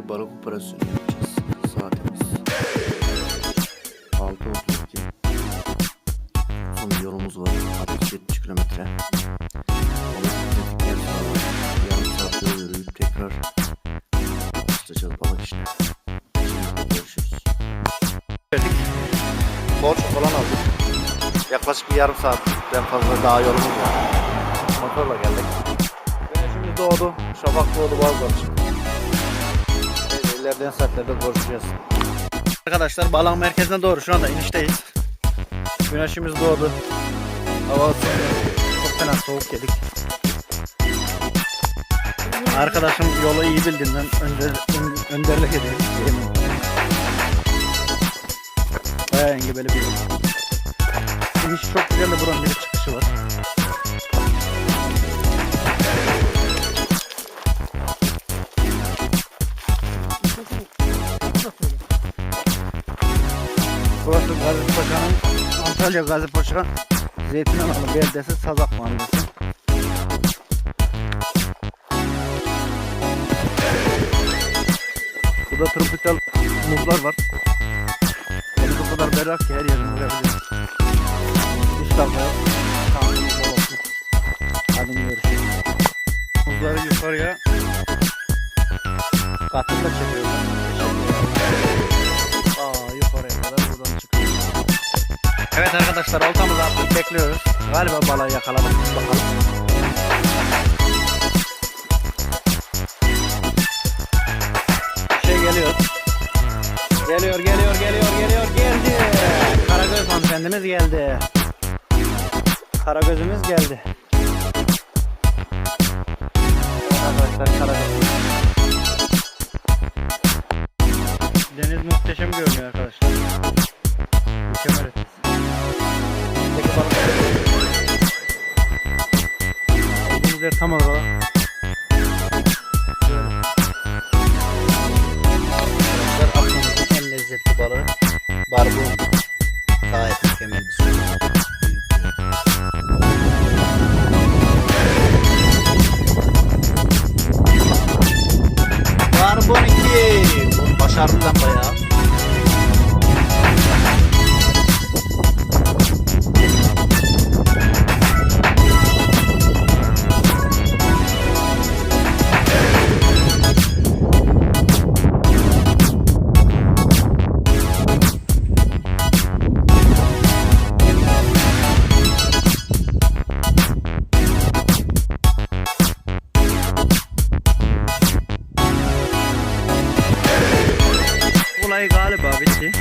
bir balık operasyonu yapacağız. Saatimiz 6:32. Son yolumuz var. 70 kilometre. Onu gittikten sonra yarım saat yol yürüyüp tekrar başlayacağız balık işine. Şimdi görüşürüz. Borç falan aldık. Yaklaşık bir yarım saatten fazla daha yolumuz var. Motorla geldik. Güneşimiz doğdu. Şafak doğdu, bazıları çıktı. İlerleyen saatlerde görüşeceğiz. Arkadaşlar balon merkezine doğru şu anda inişteyiz. Güneşimiz doğdu. Hava ısındı. Çok fena soğuk yedik. Arkadaşım yolu iyi bildiğinden önderlik ediyor. Bayağı engebeli bir yol. İniş çok güzel de buranın bir çıkışı var. Burası Gazipaşa'nın, Antalya Gazipaşa Zeytinanalı Beldesi Sazak Mahallesi. Burada tropikal muzlar var. Deniz o kadar berrak ki her yerini görebiliriz. Hiç kalmıyor. Hadi görüşürüz. Muzları yukarıya katırla çekiyorlar. Yukarıya kadar buradan çıkıyor. Evet arkadaşlar, oltamızı attık, bekliyoruz. Galiba balığı yakaladık. Bakalım. Geliyor. Geldi. Karagöz hanımefendimiz geldi. Karagözümüz geldi. Arkadaşlar, Karagöz. Deniz muhteşem görünüyor arkadaşlar. Mükemmel ötesi. Peki balıklar tam olarak. Akdeniz'in en lezzetli balığı barbun. Gayet mükemmel bir şey. Barbun 2. Bunu başardım ben bayağı. Olay galiba bitti.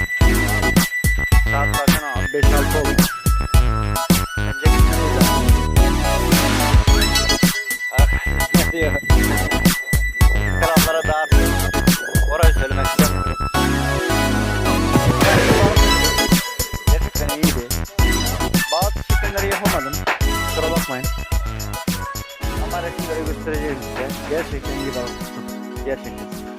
Saat zaten 5-6 oldu. Bence gitmeliyiz abi. Ne diyor? Krallara dağıttım. Orayı söylemek istemiyorum. Gerçekten iyiydi. Bazı çekimleri yapamadım. Kusura bakmayın. Ama resimleri göstereceğiz size. Gerçekten iyi balık tuttum. Gerçekten.